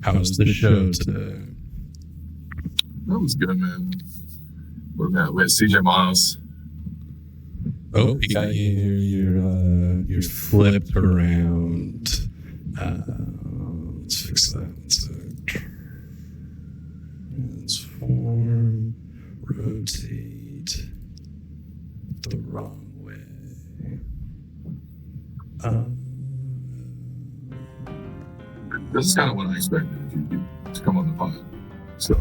How was the show today? That was good, man. We had CJ Miles. Oh, you got your flipped around. Let's fix that. Transform, rotate the wrong way. This is kind of what I expected to come on the pod. So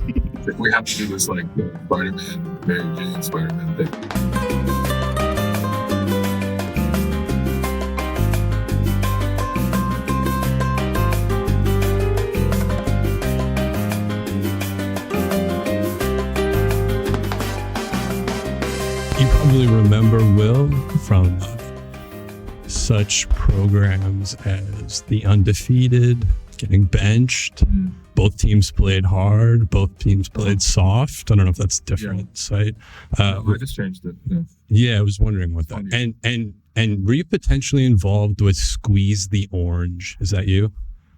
if we have to do this like the Spider-Man, Mary Jane, Spider-Man thing. You probably remember Will from such programs as The Undefeated, getting benched. Both teams played hard. Both teams played soft. I don't know if that's a different site. I just changed it. Yeah, I was wondering what that. And were you potentially involved with Squeeze the Orange? Is that you?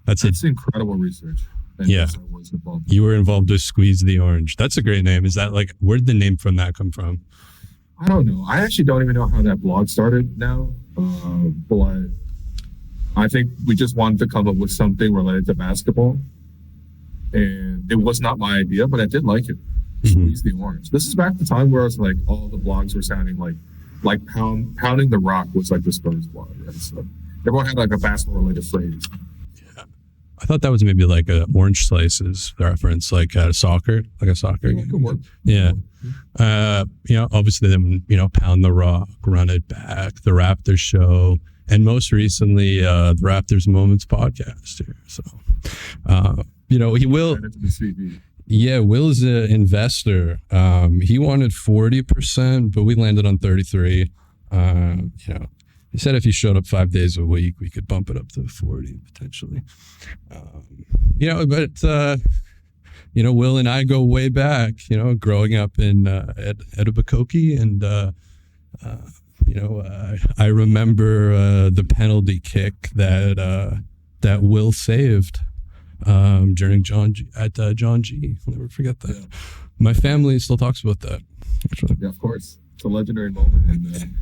That's incredible research. And yeah, yes, I was involved. You were involved with Squeeze the Orange. That's a great name. Is that like, where did the name from that come from? I don't know. I actually don't even know how that blog started now. But I think we just wanted to come up with something related to basketball. And it was not my idea, but I did like it. Squeeze the Orange. This is back the time where it's like all the blogs were sounding like Pounding the Rock was like the Spurs blog. Right? So everyone had like a basketball related phrase. Yeah. I thought that was maybe like a Orange Slices reference, like soccer game. Yeah. Obviously then, Pound the Rock, Run It Back, The Raptors Show, and most recently, the Raptors Moments podcast here. So, he will. Yeah, Will's an investor. He wanted 40%, but we landed on 33. He said if he showed up 5 days a week, we could bump it up to 40 potentially. Will and I go way back, growing up in Etobicoke, and I remember the penalty kick that Will saved during John G. I'll never forget that. Yeah. My family still talks about that. Actually. Yeah, of course. It's a legendary moment. And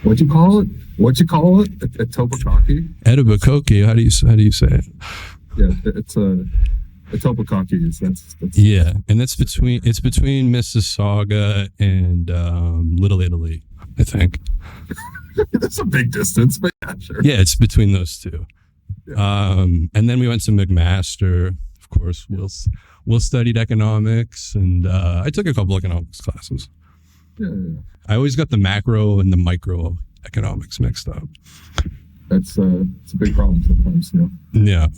what'd you call it? Etobicoke? Etobicoke. How do you say it? Yeah, it's Etobicoke. That's yeah, and it's between Mississauga and Little Italy, I think. That's a big distance, but yeah, sure. Yeah, it's between those two. Yeah. And then we went to McMaster. Of course, Will studied economics, and I took a couple economics classes. Yeah. I always got the macro and the micro economics mixed up. It's a big problem sometimes. Yeah.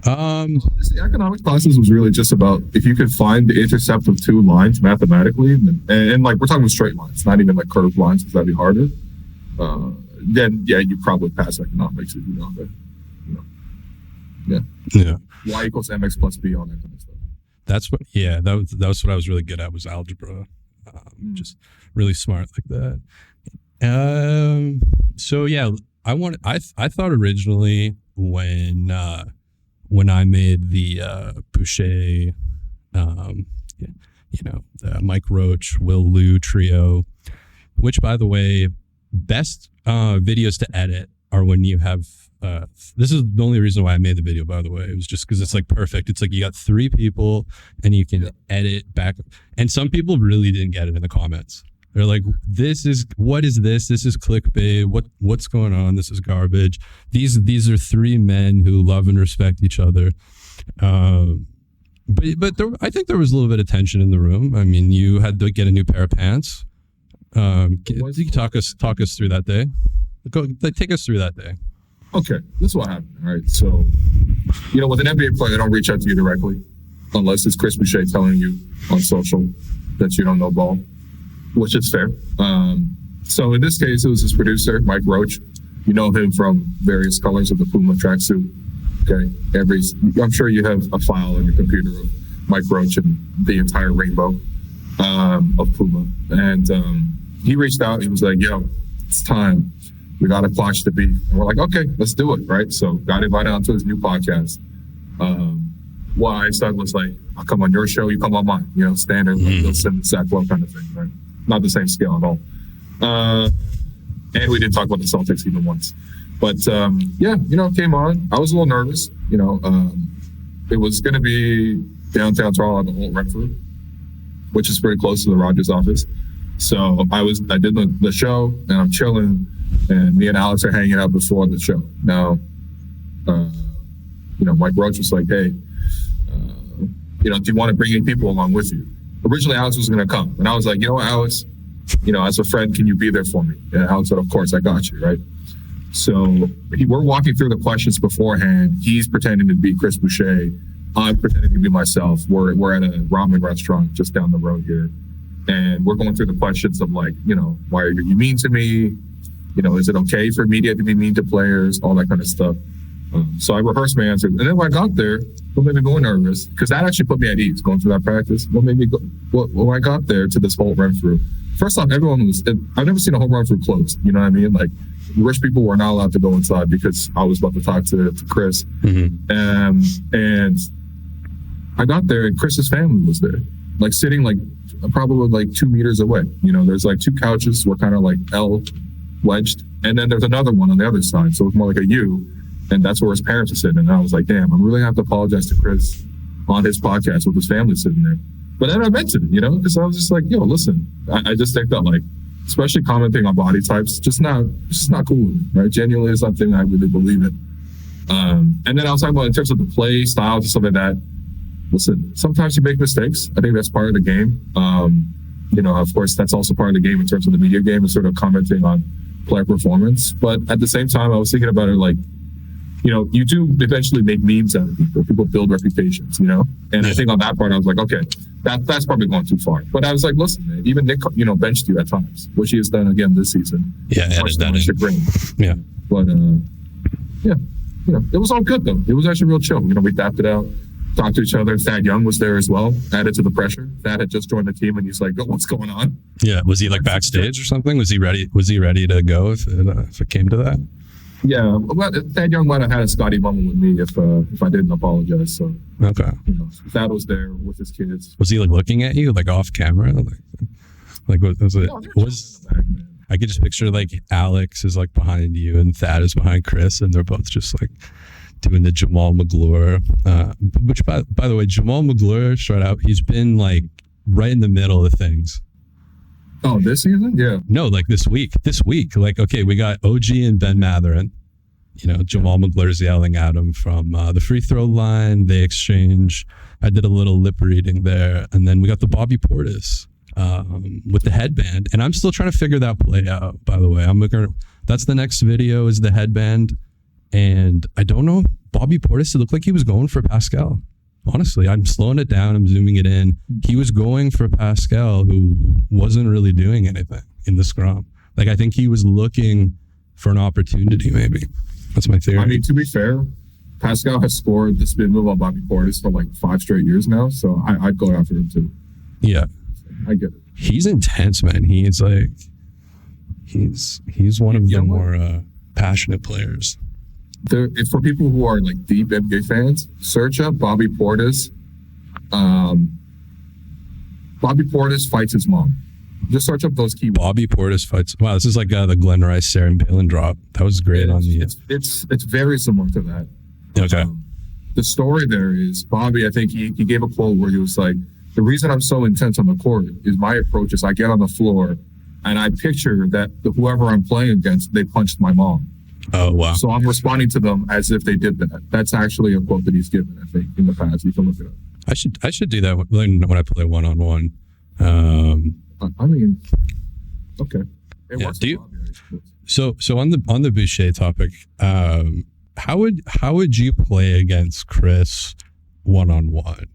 Honestly, economics classes was really just about if you could find the intercept of two lines mathematically, and like we're talking straight lines, not even like curved lines, because that'd be harder. Then you probably pass economics if you know that. Yeah. Y equals mx plus b, all that kind of stuff. That's what. Yeah, that was what I was really good at, was algebra. Just really smart like that. So yeah, I thought originally when I made the Boucher, the Mike Roach, Will Liu trio, which by the way, best videos to edit are when you have this is the only reason why I made the video, by the way. It was just because it's like perfect. It's like you got three people and you can edit back, and some people really didn't get it in the comments. They're like, what is this? This is clickbait. What's going on? This is garbage. These are three men who love and respect each other. But I think there was a little bit of tension in the room. I mean, you had to get a new pair of pants. You talk us through that day. Take us through that day. Okay, this is what happened. All right, so with an NBA player, they don't reach out to you directly unless it's Chris Boucher telling you on social that you don't know ball, which is fair. So in this case, it was his producer, Mike Roach. You know him from various colors of the Puma tracksuit. Okay, I'm sure you have a file on your computer of Mike Roach and the entire rainbow of Puma. And he reached out. He was like, "Yo, it's time. We got to quash the beef. And we're like, okay, let's do it, right? So got invited onto his new podcast. What I said was like, I'll come on your show, you come on mine, standard, Wilson, Zach Lowe kind of thing, right? Not the same scale at all. And we didn't talk about the Celtics even once. But it came on. I was a little nervous. It was going to be downtown Toronto at the Holt Renfrew, which is pretty close to the Rogers office. So I did the show, and I'm chilling, and me and Alex are hanging out before the show. Now, Mike Roach was like, hey, do you want to bring any people along with you? Originally, Alex was going to come. And I was like, you know what, Alex, as a friend, can you be there for me? And Alex said, of course, I got you, right? So we're walking through the questions beforehand. He's pretending to be Chris Boucher. I'm pretending to be myself. We're at a ramen restaurant just down the road here. And we're going through the questions of like, why are you mean to me? Is it okay for media to be mean to players? All that kind of stuff. So I rehearsed my answers. And then when I got there, what made me go nervous? Because that actually put me at ease going through that practice. What made me go, when I got there to this Holt Renfrew, first off, I've never seen a Holt Renfrew closed. You know what I mean? Like, rich people were not allowed to go inside because I was about to talk to Chris. And I got there and Chris's family was there, like sitting like probably like 2 meters away. There's like 2 couches were kind of like L wedged. And then there's another one on the other side. So it's more like a U. And that's where his parents are sitting. And I was like, damn, I'm really going to have to apologize to Chris on his podcast with his family sitting there. But then I mentioned it, because I was just like, yo, listen, I just think that like, especially commenting on body types, just not cool with me, right? Genuinely is something I really believe in. And then I was talking about in terms of the play styles and stuff like that. Listen, sometimes you make mistakes. I think that's part of the game. Of course, that's also part of the game in terms of the media game and sort of commenting on player performance. But at the same time, I was thinking about it like, you do eventually make memes out of people. People build reputations, And I think on that part, I was like, okay, that's probably going too far. But I was like, listen, man, even Nick, benched you at times, which he has done again this season. Yeah, that yeah. But it was all good though. It was actually real chill. We tapped it out, talked to each other. Thad Young was there as well, added to the pressure. Thad had just joined the team, and he's like, oh, what's going on? Yeah, was he like backstage or something? Was he ready? Was he ready to go if it came to that? Yeah, well, Thad Young might have had a Scottie moment with me if I didn't apologize. So okay, Thad was there with his kids. Was he like looking at you like off camera? Like was it? I could just picture like Alex is like behind you and Thad is behind Chris, and they're both just like doing the Jamal McGlure. Which by the way, Jamal McGlure, shout out. He's been like right in the middle of things. Oh, this season? Yeah. No, like this week. Like, okay, we got OG and Ben Matherin. Jamal McGlure's yelling at him from the free throw line. They exchange. I did a little lip reading there. And then we got the Bobby Portis with the headband. And I'm still trying to figure that play out, by the way. That's the next video is the headband. And I don't know, Bobby Portis, it looked like he was going for Pascal. Honestly, I'm slowing it down. I'm zooming it in. He was going for Pascal, who wasn't really doing anything in the scrum. Like, I think he was looking for an opportunity, maybe. That's my theory. I mean, to be fair, Pascal has scored the spin move on Bobby Portis for like 5 straight years now. So I'd go after him too. Yeah. I get it. He's intense, man. He's like, he's one of the more passionate players. For people who are like deep NBA fans, search up Bobby Portis. Bobby Portis fights his mom. Just search up those keywords. Bobby Portis fights. Wow, this is like the Glenn Rice, Sarah Palin drop. That was great on the. It's very similar to that. Okay. The story there is Bobby. I think he gave a quote where he was like, "The reason I'm so intense on the court is my approach is I get on the floor, and I picture that whoever I'm playing against, they punched my mom." Oh, wow. So I'm responding to them as if they did that. That's actually a quote that he's given, I think, in the past. You can look it up. I should do that when I play one-on-one. I mean, okay. Yeah, so on the Boucher topic, how would you play against Chris one-on-one?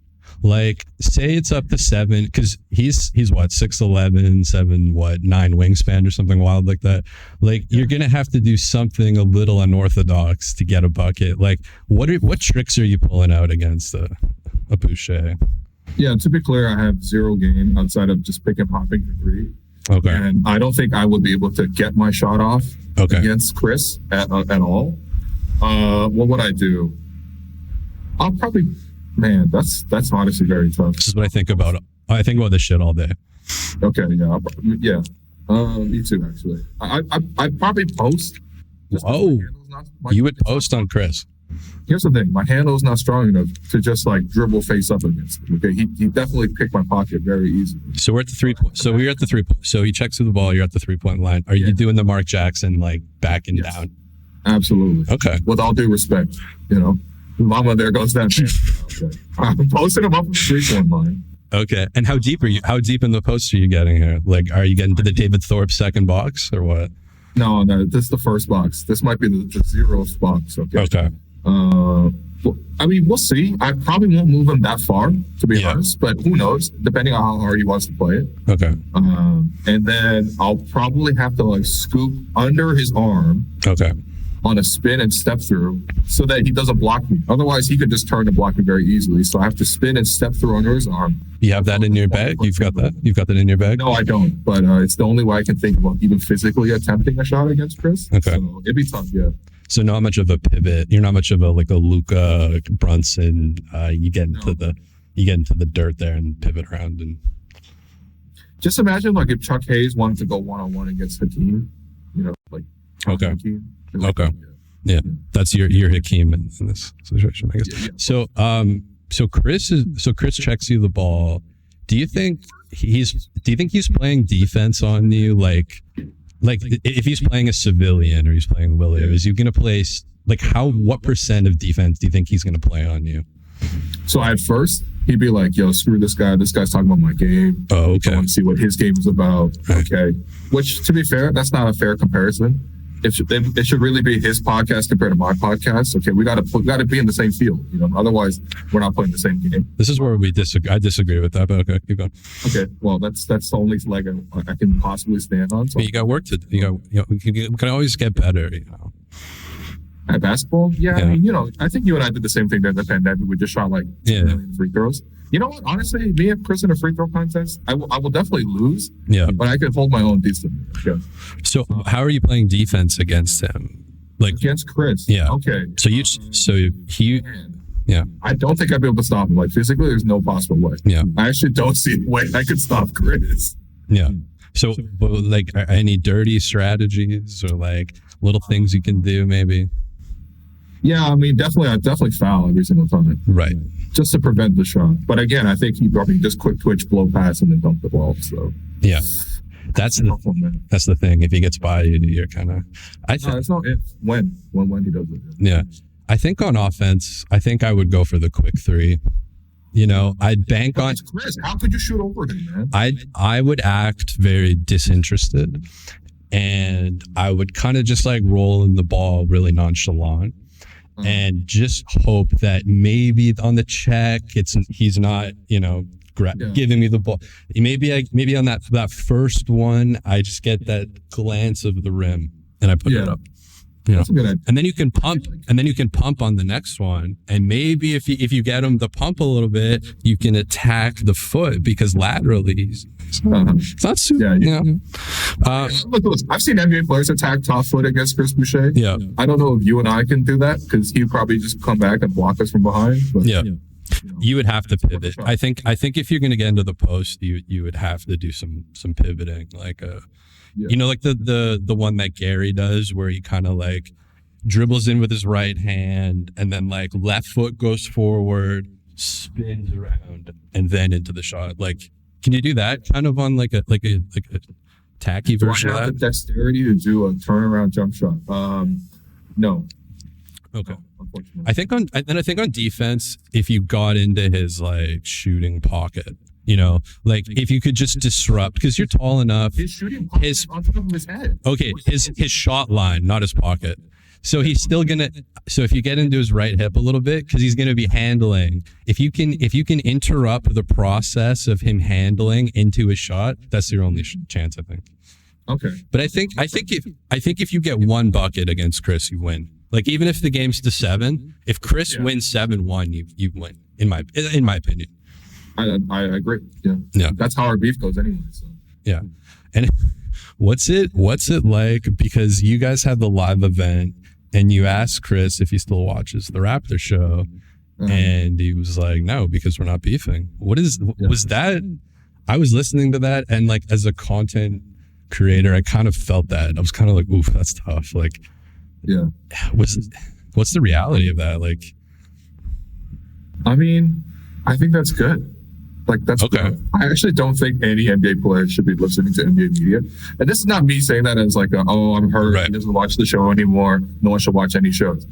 Like, say it's up to 7, because he's what, 6'11", 9 wingspan or something wild like that. Like, you're gonna have to do something a little unorthodox to get a bucket. Like, what tricks are you pulling out against a Boucher? Yeah, to be clear, I have 0 game outside of just pick and popping for 3. Okay. And I don't think I would be able to get my shot off against Chris at all, what would I do? I'll probably, man, that's honestly very tough. This is what I think about. I think about this shit all day. Okay, yeah. Me too, actually. I'd probably post. Whoa. You would post on Chris. Here's the thing. My handle's not strong enough to just like dribble face up against him. Okay. He definitely picked my pocket very easily. So we're at the 3 point. So we're at the 3 point. So he checks through the ball. You're at the 3-point line. Are you doing the Mark Jackson, like backing down? Absolutely. Okay. With all due respect, mama, there goes that man. Okay. I'm posting him up the 3-point line. Okay. And how deep are you? How deep in the post are you getting here? Like, are you getting to the David Thorpe second box or what? No, this is the first box. This might be the 0th box. Okay. Okay. I mean, we'll see. I probably won't move him that far, to be honest, but who knows, depending on how hard he wants to play it. Okay. And then I'll probably have to like scoop under his arm. Okay. On a spin and step through so that he doesn't block me. Otherwise, he could just turn and block me very easily. So I have to spin and step through under his arm. You have that in your bag? You've got that? You've got that in your bag? No, I don't. But it's the only way I can think about even physically attempting a shot against Chris. Okay. So it'd be tough, yeah. So not much of a pivot. You're not much of a Luka Brunson. You get into the dirt there and pivot around and. Just imagine like if Chuck Hayes wanted to go 1-on-1 against Hakeem, like. Okay. Hakeem. Okay. Yeah. That's your Hakeem in this situation, I guess. Yeah. So Chris checks you the ball. Do you think he's playing defense on you? Like if he's playing a civilian or he's playing Willie, is he going to play what % of defense do you think he's going to play on you? So at first he'd be like, yo, screw this guy. This guy's talking about my game. Oh, okay. I want to see what his game is about. Right. Okay. Which, to be fair, that's not a fair comparison. It should really be his podcast compared to my podcast. Okay, we got to be in the same field, Otherwise, we're not playing the same game. This is where we disagree. I disagree with that, but okay, keep going. Okay, well, that's the only leg I can possibly stand on. So. You got work to do. We can always get better. At basketball, yeah. I mean, I think you and I did the same thing during the pandemic. We just shot like 2 million free throws. You know what? Honestly, me and Chris in a free throw contest, I will definitely lose. Yeah, but I can hold my own decently. Yeah. So, how are you playing defense against him? Like against Chris? Yeah. Okay. Yeah. I don't think I'd be able to stop him. Like physically, there's no possible way. Yeah. I actually don't see a way I could stop Chris. Yeah. So, like, any dirty strategies or like little things you can do, maybe? Yeah, I mean, I definitely foul every single time. Right. Just to prevent the shot. But again, I think he probably just quick twitch, blow pass, and then dunk the ball. So yeah, that's the thing. If he gets by you, you're kind of. It's not if when he does it. Yeah, I think on offense, I would go for the quick 3. I'd bank on Chris. How could you shoot over him, man? I would act very disinterested, and I would kind of just like roll in the ball really nonchalant. And just hope that maybe on the check, he's not, giving me the ball. Maybe on that first one, I just get that glance of the rim and I put it up. That's a good idea. And then you can pump on the next one. And maybe if you get him to pump a little bit, you can attack the foot because laterally it's not super. Look, I've seen NBA players attack top foot against Chris Boucher. Yeah. I don't know if you and I can do that because he'd probably just come back and block us from behind. But, you would have to pivot. I think if you're going to get into the post, you would have to do some pivoting, like like the one that Gary does, where he kind of like dribbles in with his right hand and then like left foot goes forward, spins around, and then into the shot. Like, can you do that kind of on like a tacky version of that? Do I have the dexterity to do a turnaround jump shot? No. Okay. Unfortunately. I think on defense, if you got into his like shooting pocket, if you could just disrupt, because you're tall enough. His shooting pocket on top of his head. Okay, his shot line, not his pocket. So he's still gonna. So if you get into his right hip a little bit, because he's gonna be handling. If you can interrupt the process of him handling into his shot, that's your only chance, I think. Okay. But I think if you get one bucket against Chris, you win. Like even if the game's to 7, if Chris wins 7-1, you win. In my opinion. I agree. Yeah. That's how our beef goes anyway. So. Yeah. And What's it like? Because you guys had the live event and you asked Chris if he still watches the Raptor show, and he was like, no, because we're not beefing. Was that? I was listening to that, and like as a content creator, I kind of felt that. I was kind of like, oof, that's tough. Like, what's the reality of that? Like, I mean, I think that's good. Like, that's okay. Good. I actually don't think any NBA player should be listening to NBA media. And this is not me saying that as like, I'm hurt. Right. He doesn't watch the show anymore. No one should watch any shows.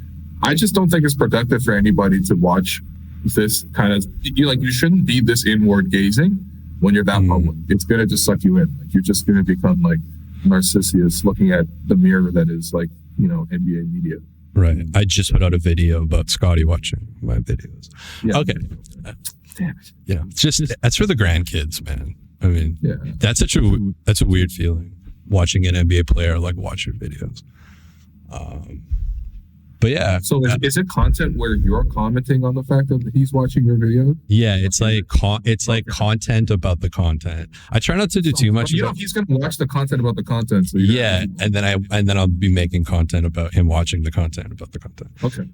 I just don't think it's productive for anybody to watch this kind of, you shouldn't be this inward gazing when you're that public. It's going to just suck you in. Like, you're just going to become like Narcissus looking at the mirror that is like, NBA media. Right. I just put out a video about Scottie watching my videos. Yeah. Okay. Damn it. Yeah. That's for the grandkids, man. I mean, that's a weird feeling watching an NBA player like watch your videos. But yeah. So is it content where you're commenting on the fact that he's watching your video? Yeah, it's like content about the content. I try not to do too much. He's going to watch the content about the content. So and then I'll be making content about him watching the content about the content. Okay.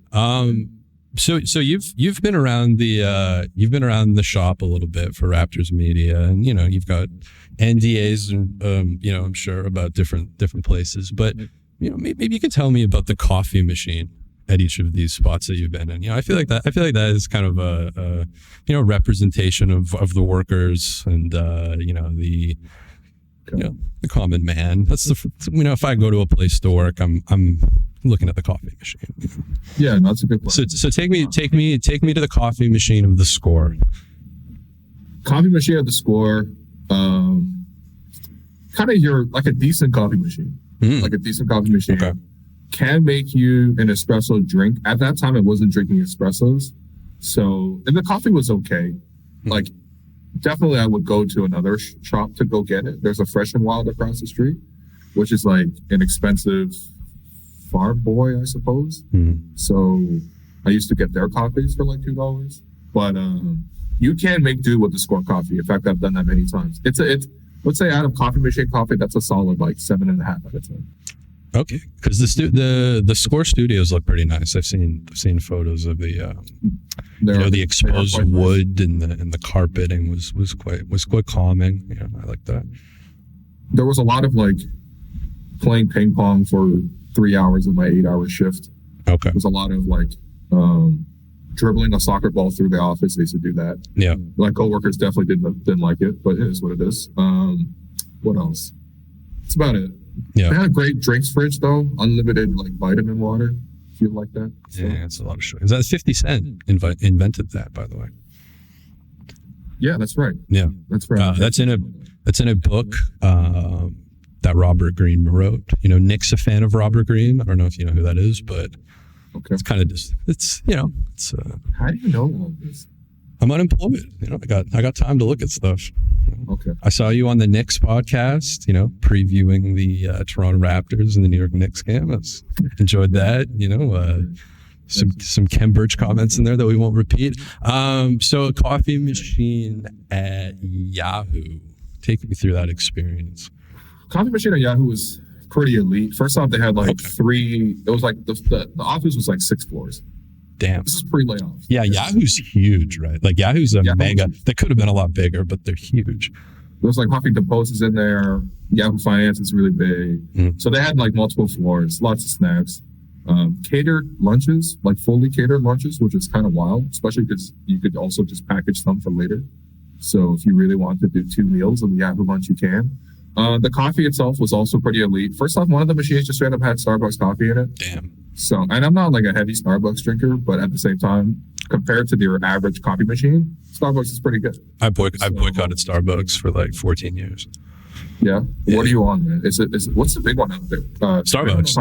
So you've been around the shop a little bit for Raptors Media, and you've got NDAs and I'm sure about different places, but maybe you could tell me about the coffee machine at each of these spots that you've been in. I feel like that is kind of a representation of the workers and the common man. That's if I go to a place to work, I'm looking at the coffee machine. Yeah, that's a good point. So take me to the coffee machine of the Score. Coffee machine of the Score, kind of like a decent coffee machine. Like a decent coffee machine can make you an espresso drink. At that time, I wasn't drinking espressos, and the coffee was okay. Like, definitely, I would go to another shop to go get it. There's a Fresh and Wild across the street, which is like an expensive farm boy, I suppose. So I used to get their coffees for like $2, but you can make do with the Score coffee. In fact, I've done that many times. It's let's say out of coffee machine coffee, that's a solid like 7.5 out of 10. Okay, because the Score studios look pretty nice. I've seen photos of the the exposed wood nice. and the carpeting was quite calming. I like that. There was a lot of like playing ping pong for 3 hours of my 8-hour shift. Okay, there was a lot of like dribbling a soccer ball through the office. They used to do that. Yeah, my coworkers definitely didn't like it, but it is what it is. What else? That's about it. Yeah, they had a great drinks fridge though, unlimited like vitamin water. If you like that. So. Yeah, it's a lot of sugar. Is that 50 Cent invented that, by the way? Yeah, that's right. Yeah, that's right. That's in a book that Robert Greene wrote. Nick's a fan of Robert Greene. I don't know if you know who that is, but it's kind of just it's. How do you know all this? I'm unemployed. I got time to look at stuff. Okay. I saw you on the Knicks podcast, previewing the Toronto Raptors and the New York Knicks game. I enjoyed that. Some Ken Burch comments in there that we won't repeat. So a coffee machine at Yahoo. Take me through that experience. Coffee machine at Yahoo was pretty elite. First off, they had like three. It was like the office was like 6 floors. Damn. This is pre-layoff. Yeah, Yahoo's huge, right? Like Yahoo's a mega. They could have been a lot bigger, but they're huge. There's like Huffington Post is in there. Yahoo Finance is really big. So they had like multiple floors, lots of snacks, catered lunches, like fully catered lunches, which is kind of wild, especially because you could also just package some for later. So if you really want to do 2 meals of the Yahoo lunch, you can. The coffee itself was also pretty elite. First off, one of the machines just straight up had Starbucks coffee in it. Damn. So, and I'm not like a heavy Starbucks drinker, but at the same time, compared to their average coffee machine, Starbucks is pretty good. I boycotted Starbucks for like 14 years. Yeah? What are you on, man? Is it what's the big one out there? Starbucks.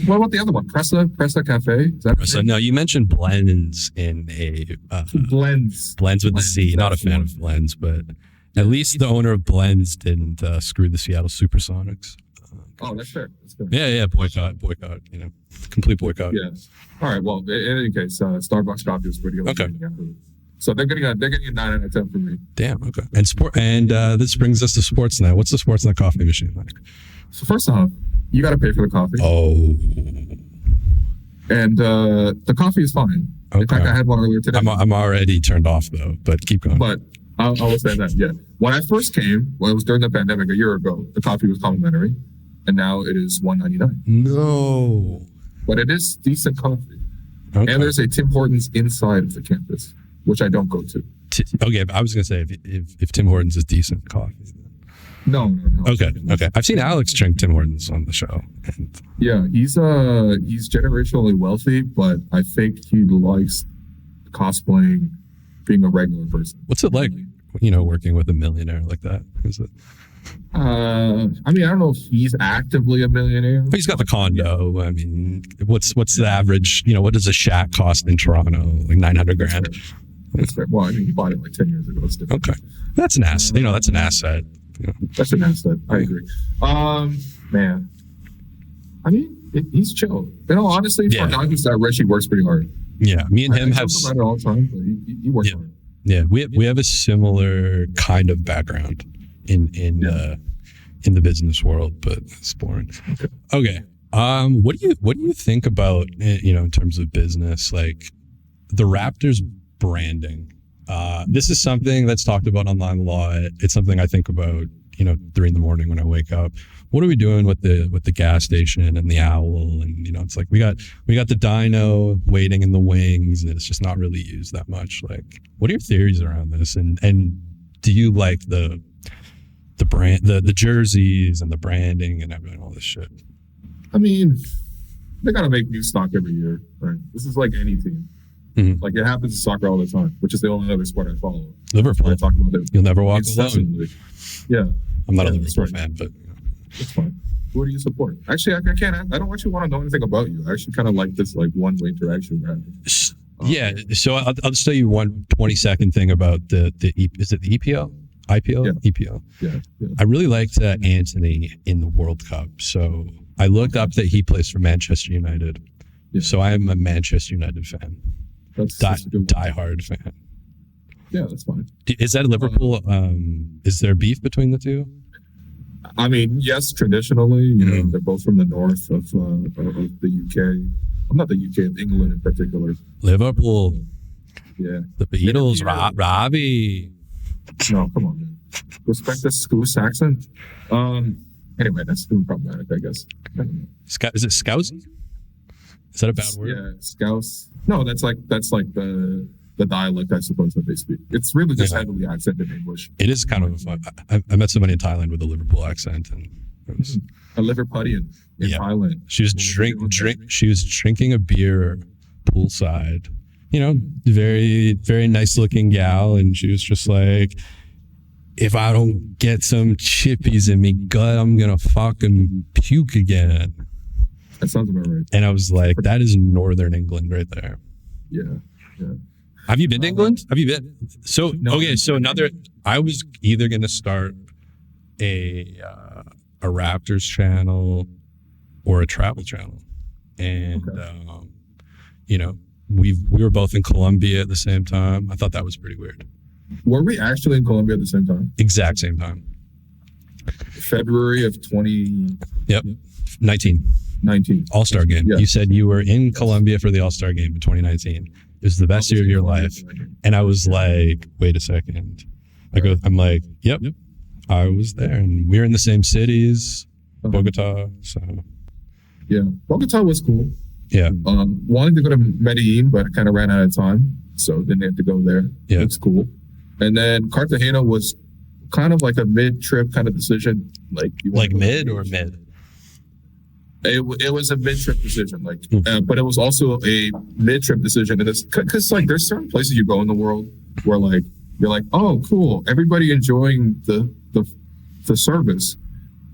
What about the other one? Pressa Cafe? Is that Pressa? No, you mentioned blends in a... Blends with the C. Not a fan of blends, but at least the owner of Blends didn't screw the Seattle Supersonics. Oh, that's fair. Yeah, boycott, complete boycott. Yeah. All right, well, in any case, Starbucks coffee was pretty good. Okay. So they're getting a 9 out of 10 from me. Damn. Okay. And this brings us to Sportsnet. What's the Sportsnet coffee machine like? So first off, you got to pay for the coffee. Oh. And the coffee is fine. Okay. In fact, I had one earlier today. I'm already turned off though, but keep going. But I will say that, yeah. When I first came, it was during the pandemic a year ago, the coffee was complimentary, and now it is $1.99. No. But it is decent coffee. Okay. And there's a Tim Hortons inside of the campus, which I don't go to. Okay, I was gonna say if Tim Hortons is decent coffee. No. Okay. I've seen Alex drink Tim Hortons on the show. Yeah, he's generationally wealthy, but I think he likes cosplaying, being a regular person. What's it like, working with a millionaire like that? Is it? I don't know if he's actively a millionaire. He's got the condo. I mean, what's the average? What does a shack cost in Toronto? Like $900,000. That's fair. Well, he bought it like 10 years ago. Okay, that's an asset. That's an asset. That's an asset. I agree. Man, he's chill. Honestly, for a guy who's that rich, he works pretty hard. Yeah, me and him have. I talk about it all the time, but he works hard. Yeah, we have a similar kind of background in the business world, but it's boring. Okay. What do you think about in terms of business, like the Raptors branding? This is something that's talked about online a lot. It's something I think about 3 in the morning when I wake up. What are we doing with the gas station and the owl? And it's like we got the dino waiting in the wings, and it's just not really used that much. Like, what are your theories around this? And do you like the brand, the jerseys and the branding and everything, all this shit? They gotta make new stock every year, right? This is like any team. Mm-hmm. Like it happens in soccer all the time, which is the only other sport I follow. Liverpool. I talk about it. You'll never walk alone. Yeah. I'm not a Liverpool fan, but it's fine. Who do you support? Actually, I can't. I don't actually want to know anything about you. I actually kind of like this one-way interaction we're having. Yeah. So I'll just tell you one 20-second thing about the is it the EPL? IPL? Yeah. EPL. Yeah. I really liked Anthony in the World Cup. So I looked up that he plays for Manchester United. Yeah. So I am a Manchester United fan. That's diehard fan. Yeah, that's fine. Is that Liverpool? Is there beef between the two? Yes, traditionally, they're both from the north of the UK. I'm not the UK, of England in particular. Liverpool. Yeah. The Beatles, Robbie. No, come on, man. Respect the Scouse accent. Anyway, that's problematic, I guess. I don't know. Is it Scousy? Is that a bad word? Yeah, Scouse. No, that's like the dialect, I suppose, that they speak. It's really just heavily accented English. It is kind of fun. I met somebody in Thailand with a Liverpool accent, and it was a Liverpuddian in Thailand. She was She was drinking a beer poolside. Very very nice looking gal, and she was just like, "If I don't get some chippies in me gut, I'm gonna fucking puke again." That sounds about right. And I was like, "That is Northern England right there." Yeah. Have you been to England? Have you been? So no, okay. So I was either going to start a Raptors channel or a travel channel, and we were both in Colombia at the same time. I thought that was pretty weird. Were we actually in Colombia at the same time? Exact same time. February of 20. Yep. 19. All-Star game. Yeah. You said you were in Colombia for the All-Star game in 2019. It was the best year of your life. And I was like, wait a second. I'm like, yep, I was there. And we were in the same cities, Bogota. So yeah, Bogota was cool. Yeah. Wanted to go to Medellin, but I kind of ran out of time. So didn't have to go there. Yeah. It's cool. And then Cartagena was kind of like a mid-trip kind of decision. Like mid or mid? It was a mid-trip decision, but it was also a mid-trip decision, and it's because there's certain places you go in the world where you're like, oh, cool, everybody enjoying the service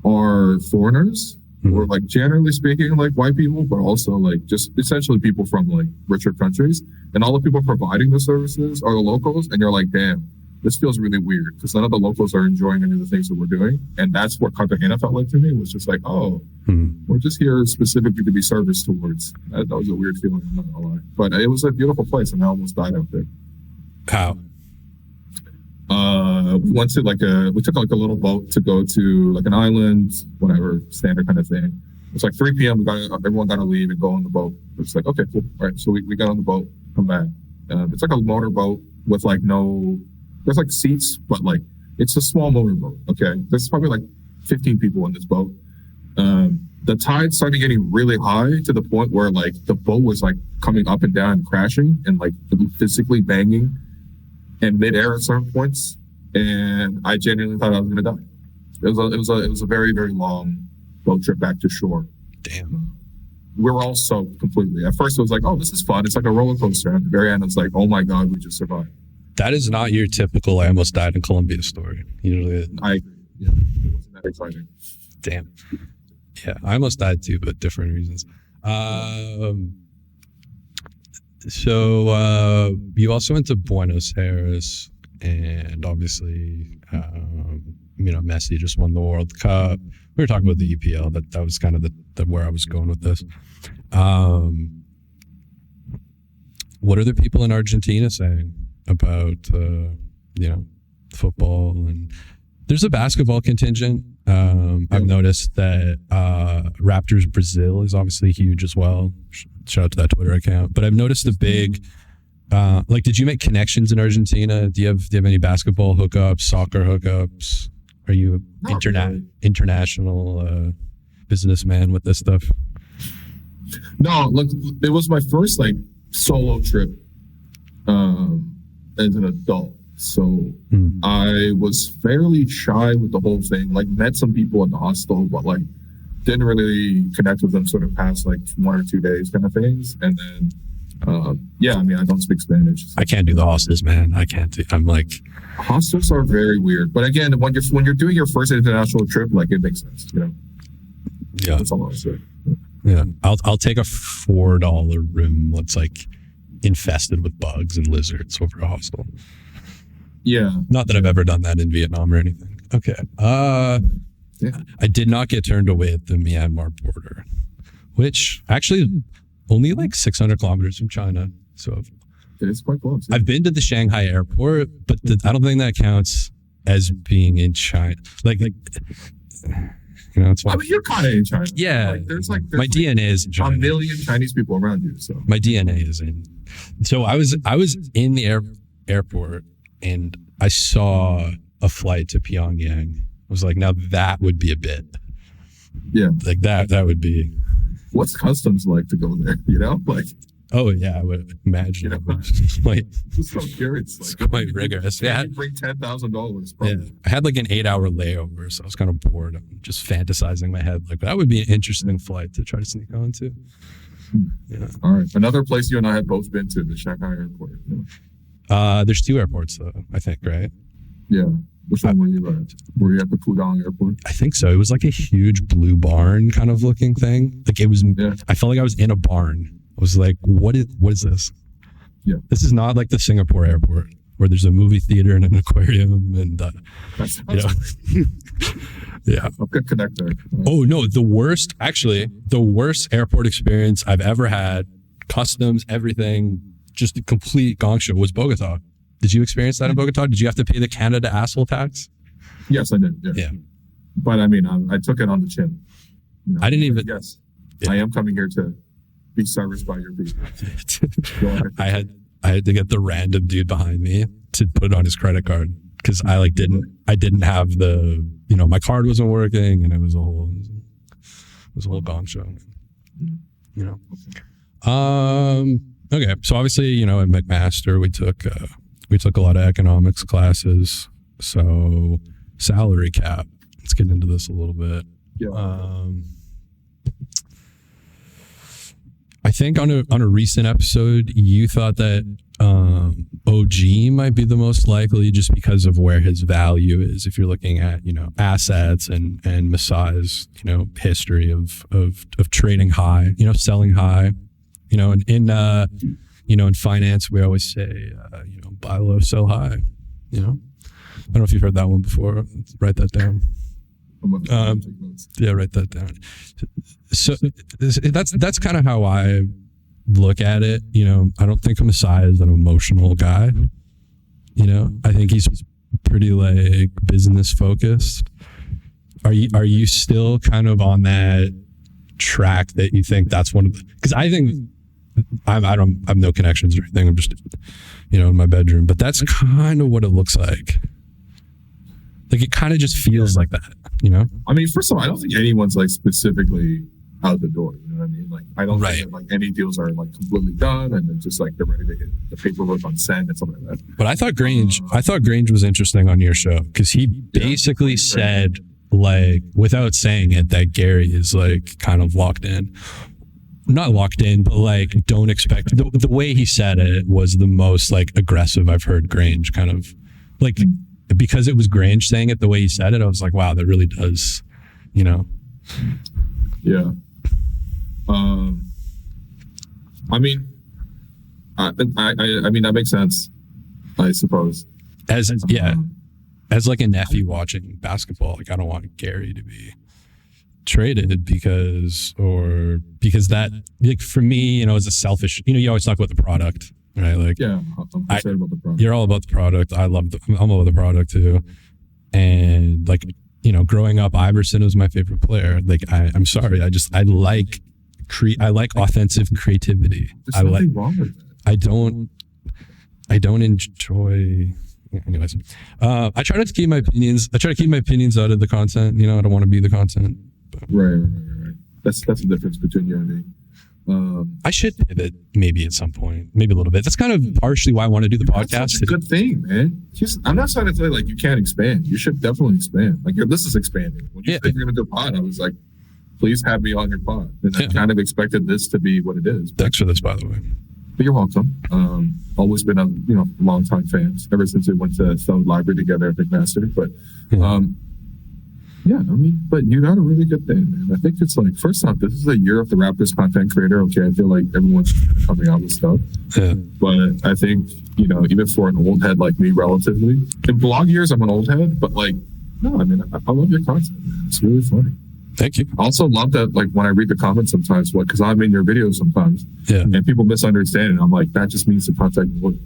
are foreigners, or generally speaking, white people, but also just essentially people from richer countries, and all the people providing the services are the locals, and you're like, damn. This feels really weird because none of the locals are enjoying any of the things that we're doing. And that's what Cartagena felt like to me. It was just we're just here specifically to be serviced towards. That was a weird feeling, I'm not gonna lie. But it was a beautiful place, and I almost died out there. How? We went to we took like a little boat to go to like an island, whatever, standard kind of thing. It's like 3 p.m. Everyone got to leave and go on the boat. It's like, okay, cool. All right. So we got on the boat, come back. It's like a motor boat with like there's like seats, but like it's a small motor boat. Okay. There's probably like 15 people in this boat. The tide started getting really high to the point where like the boat was like coming up and down and crashing and like physically banging in midair at certain points. And I genuinely thought I was going to die. It was a very, very long boat trip back to shore. Damn. We were all soaked completely. At first it was like, oh, this is fun. It's like a roller coaster. At the very end, it's like, oh my God, we just survived. That is not your typical I almost died in Colombia story. Usually, I agree. Yeah, it wasn't that exciting. Damn. Yeah, I almost died too, but different reasons. So you also went to Buenos Aires, and obviously, Messi just won the World Cup. We were talking about the EPL. That was kind of the where I was going with this. What are the people in Argentina saying about football? And there's a basketball contingent. I've noticed that Raptors Brazil is obviously huge as well. Shout out to that Twitter account. But I've noticed a big did you make connections in Argentina? Do you have any basketball hookups, soccer hookups? Are you international businessman with this stuff? No, look, it was my first like solo trip as an adult. So I was fairly shy with the whole thing. Like met some people in the hostel, but like didn't really connect with them sort of past like 1 or 2 days kind of things. And then I don't speak Spanish. So. I can't do the hostels, man. I'm like, hostels are very weird. But again, when you're doing your first international trip, like it makes sense, you know. Yeah, that's all I'll say. Yeah, I'll take a $4 room that's like infested with bugs and lizards over a hostel. Yeah, not that I've ever done that in Vietnam or anything. Okay. I did not get turned away at the Myanmar border, which actually only like 600 kilometers from China. So it's quite close. I've been to the Shanghai airport, but I don't think that counts as being in China. Like it's I mean, you're kind of in China. Yeah. There's my DNA is in China. 1 million Chinese people around you. So my DNA is in. So I was in the airport and I saw a flight to Pyongyang. I was like, now that would be a bit. Yeah. Like that would be. What's customs like to go there? You know, like. Oh yeah, I would imagine. Just so curious. It's quite rigorous. Yeah, you bring $10,000. Yeah, I had like an 8-hour layover, so I was kind of bored. I'm just fantasizing in my head like that would be an interesting flight to try to sneak onto. Yeah. All right, another place you and I have both been to, the Shanghai airport. Yeah. There's 2 airports though, I think, right? Yeah. Which one were you at? Were you at the Pudong airport? I think so. It was like a huge blue barn kind of looking thing. Like it was. Yeah. I felt like I was in a barn. I was like, what is this? Yeah. This is not like the Singapore airport where there's a movie theater and an aquarium and yeah. Okay, connect there. Oh no, the worst airport experience I've ever had, customs, everything, just a complete gong show was Bogota. Did you experience that in Bogota? Did you have to pay the Canada asshole tax? Yes, I did. Yeah. But I mean, I took it on the chin. You know, I didn't even. Yes. Yeah. I am coming here to be serviced by your people. I had to get the random dude behind me to put it on his credit card because I didn't have the, my card wasn't working and it was a whole gong show. Okay. So obviously, at McMaster we took a lot of economics classes. So salary cap. Let's get into this a little bit. Yeah. I think on a recent episode, you thought that OG might be the most likely just because of where his value is. If you're looking at, assets and Masai's, history of trading high, selling high, and in finance, we always say, buy low, sell high, I don't know if you've heard that one before. Write that down. Yeah, write that down. So that's kind of how I look at it. I don't think Masai is an emotional guy. I think he's pretty like business focused. Are you still kind of on that track that you think that's one of the, because I think I have no connections or anything. I'm just, in my bedroom, but that's kind of what it looks like. Like it kind of just feels like that, I mean, first of all, I don't think anyone's like specifically out the door. You know what I mean? Like I don't think that, like any deals are like completely done and then just like they're ready to hit the paperwork on send and something like that. But I thought Grange was interesting on your show because he basically said, like, without saying it, that Gary is like kind of locked in. Not locked in, but like don't expect the way he said it was the most like aggressive I've heard Grange kind of like, because it was Grange saying it the way he said it. I was like, wow, that really does, Yeah. I mean, that makes sense, I suppose. As like a nephew watching basketball, like I don't want Gary to be traded because that, like for me, is a selfish, you always talk about the product, right? Like, yeah, I'm concerned about the product. You're all about the product. I'm all about the product too. And like, growing up, Iverson was my favorite player. Like, I'm sorry. I like offensive creativity. There's nothing wrong with that. I don't enjoy. Anyways, I try not to keep my opinions. I try to keep my opinions out of the content. I don't want to be the content. But. Right. That's the difference between you and me. I should pivot maybe at some point, maybe a little bit. That's kind of partially why I want to do the podcast. That's a good thing, man. I'm not trying to say like you can't expand. You should definitely expand. Like your list is expanding. When you said you're going to do a pod, I was like, please have me on your pod. And I kind of expected this to be what it is. Thanks for this, by the way. But you're welcome. Always been a long time fan ever since we went to Stone Library together at McMaster. But but you got a really good thing, man. I think it's like, first off, this is a year of the Raptors content creator. Okay, I feel like everyone's coming out with stuff. Yeah. But I think, even for an old head like me, relatively, in blog years, I'm an old head, but like, no, I mean, I love your content, man. It's really funny. Thank you. I also love that, like, when I read the comments sometimes, because I'm in your videos sometimes, and people misunderstand it. I'm like, that just means the content. When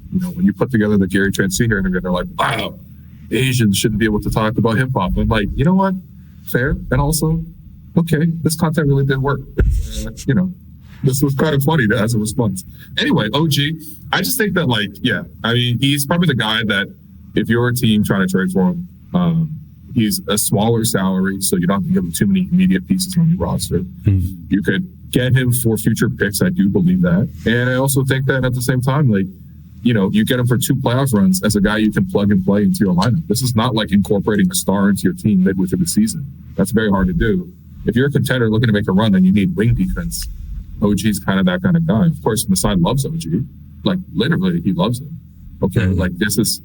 you put together the Gary Trent Sr. interview, they're like, wow, Asians shouldn't be able to talk about hip hop. I'm like, you know what? Fair. And also, okay, this content really did work. This was kind of funny as a response. Anyway, OG, I just think that, like, he's probably the guy that if you're a team trying to trade for him, he's a smaller salary, so you don't have to give him too many immediate pieces on your roster. Mm-hmm. You could get him for future picks. I do believe that. And I also think that at the same time, like, you get him for 2 playoff runs as a guy you can plug and play into your lineup. This is not like incorporating a star into your team midway through the season. That's very hard to do. If you're a contender looking to make a run, then you need wing defense. OG's kind of that kind of guy. Of course, Masai loves OG. Like, literally, he loves him. Okay, mm-hmm. Like, this is,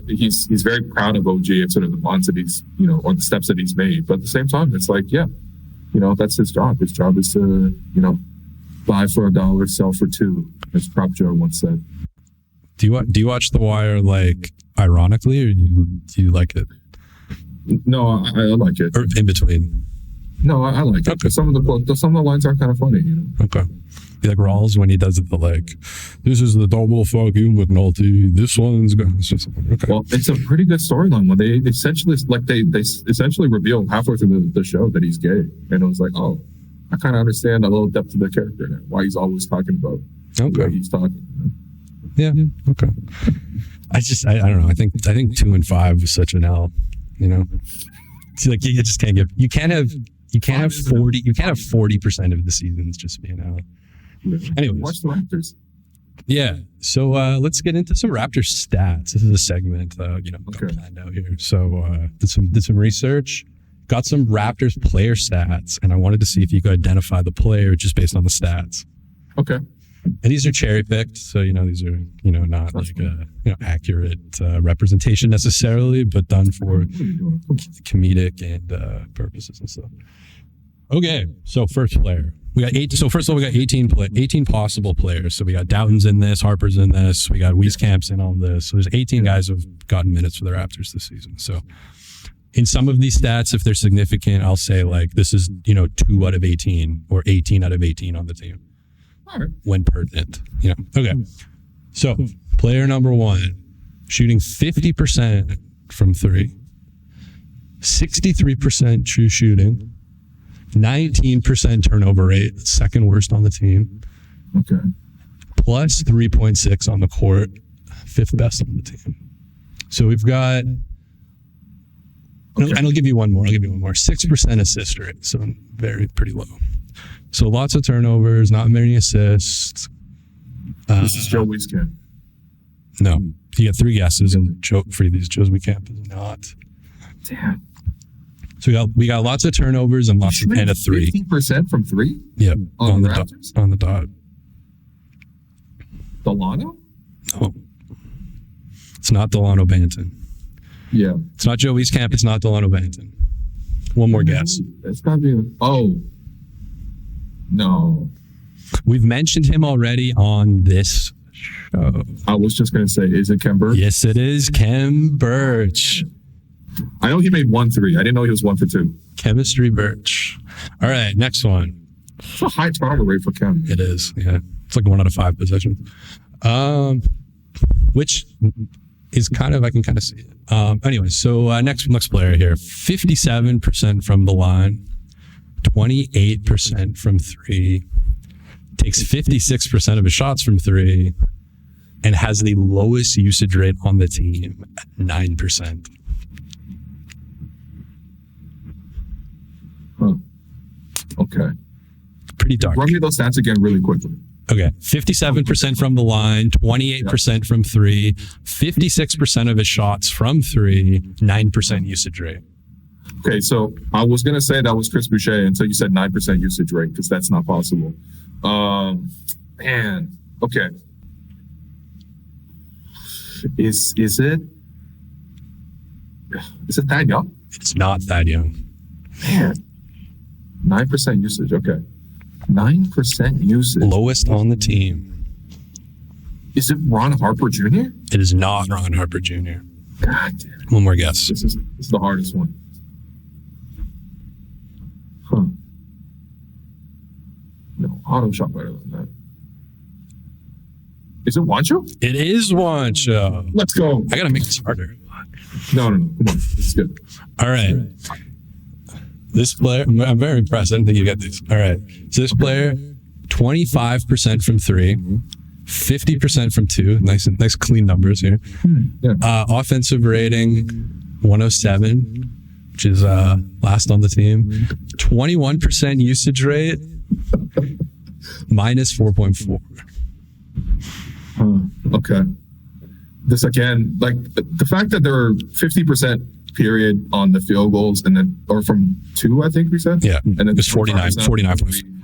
he's very proud of OG and sort of the bonds that he's, or the steps that he's made. But at the same time, it's like, that's his job. His job is to, buy for $1, sell for $2, as Prop Joe once said. Do you watch The Wire, like, ironically, or do you like it? No, I like it. Or in between? No, I like it. Okay. Some of the lines are kind of funny, Okay. Like Rawls when he does it, like, this is the double fucking McNulty. This one's going. Okay. Well, it's a pretty good storyline when they essentially reveal halfway through the show that he's gay, and it was like, oh, I kind of understand a little depth of the character now. Why he's always talking about what he's talking. Yeah. Okay. I don't know. I think 2 and 5 was such an L. It's like you just can't give. You can't have 40. You can't have 40% of the seasons just being out. Anyways, watch the Raptors. Yeah. So let's get into some Raptors stats. This is a segment, got planned out here. So did some research, got some Raptors player stats, and I wanted to see if you could identify the player just based on the stats. Okay. And these are cherry picked, so these are not like accurate representation necessarily, but done for comedic and purposes and stuff. Okay, so first player. We got 8. So first of all, we got 18 possible players. So we got Doughton's in this, Harper's in this, we got Wieskamp's in on this. So there's 18 guys who've gotten minutes for the Raptors this season. So in some of these stats, if they're significant, I'll say like this is 2 out of 18 or 18 out of 18 on the team. All right. When pertinent. Okay. So player number 1, shooting 50% from three, 63% true shooting, 19% turnover rate, second worst on the team. Okay. Plus 3.6 on the court, fifth best on the team. So we've got, and I'll give you one more. 6% assist rate, so pretty low. So lots of turnovers, not many assists. This is Joe Wieskamp. No, you got three guesses, and for these, Joe Wieskamp is not. Damn. So we got lots of turnovers and lots and a three. 50% from three? Yeah, on the Raptors? On the dot. Delano? No. It's not Delano Banton. Yeah. It's not Joe Wieskamp. It's not Delano Banton. One more guess. It's gotta be. No. We've mentioned him already on this show. I was just gonna say, is it Kem Birch? Yes, it is Kem Birch. I know he made 1-3. I didn't know he was 1 for 2. Chemistry Birch. All right, next one. It's a high turnover rate for Kem. It is, yeah. It's like 1 out of 5 possessions. Which is I can kind of see it. Anyway, so next player here. 57% from the line, 28% from three, takes 56% of his shots from three, and has the lowest usage rate on the team at 9%. Huh. Okay. Pretty dark. Run me those stats again really quickly. Okay. 57% from the line, 28% from three, 56% of his shots from three, 9% usage rate. Okay, so I was going to say that was Chris Boucher until you said 9% usage rate, because that's not possible. Man, okay. Is it Thad Young? It's not Thad Young. Man, 9% usage, okay. 9% usage. Lowest on the team. Is it Ron Harper Jr.? It is not Ron Harper Jr. God damn it. One more guess. This is the hardest one. Huh. No, Otto shot better than that. Is it Wancho? It is Wancho. Let's go. I gotta make this harder. No. Come on. This is good. All right. This player, I'm very impressed. I didn't think you got this. All right. So this player, 25% from three, 50% from two. Nice clean numbers here. Yeah. Offensive rating, 107, which is last on the team. 21% usage rate, minus 4.4. Okay. This again, like the fact that there are 50% period on the field goals and then, or from two, I think we said. Yeah. And then it was 49.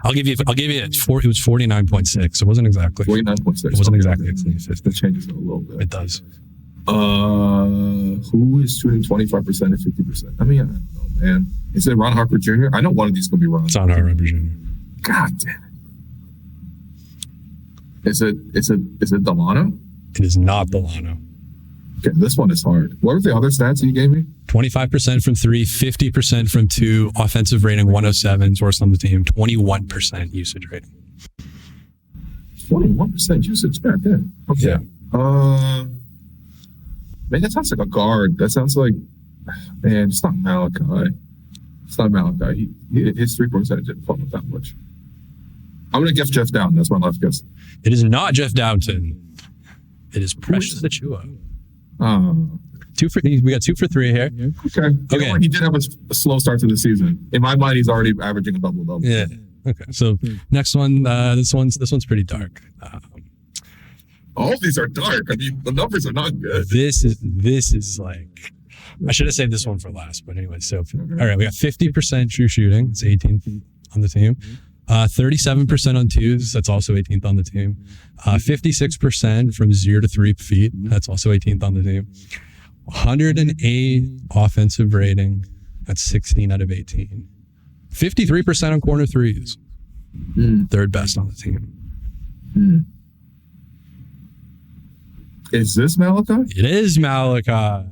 I'll give you it was 49.6. It wasn't exactly. 49.6. It wasn't exactly. That changes it a little bit. It does. Who is shooting 25% and 50%? I mean, I don't know, man. Is it Ron Harper Jr.? I know one of these gonna be Ron. It's not Harper Jr. God damn it. Is it Delano? It is not Delano. Okay, this one is hard. What were the other stats you gave me? 25% from three, 50% from two, offensive rating 107, worst on the team, 21% usage rating. 21% usage. God damn. Okay. Yeah. Man, that sounds like a guard. That sounds like, man, it's not Malachi. It's not Malachi. His 3-point percentage didn't fall that much. I'm going to guess Jeff Down. That's my last guess. It is not Jeff Downton. It is Precious Achua. We got 2 for 3 here. Okay. You know what? He did have a slow start to the season. In my mind, he's already averaging a double-double. Yeah. Okay. So next one, this one's pretty dark. All of these are dark. I mean, the numbers are not good. This is like, I should have saved this one for last, but anyway. So, all right, we got 50% true shooting. It's 18th on the team. 37% on twos. That's also 18th on the team. 56% from 0 to 3 feet. That's also 18th on the team. 108 offensive rating. That's 16 out of 18. 53% on corner threes. Third best on the team. Is this Malachi? It is Malachi.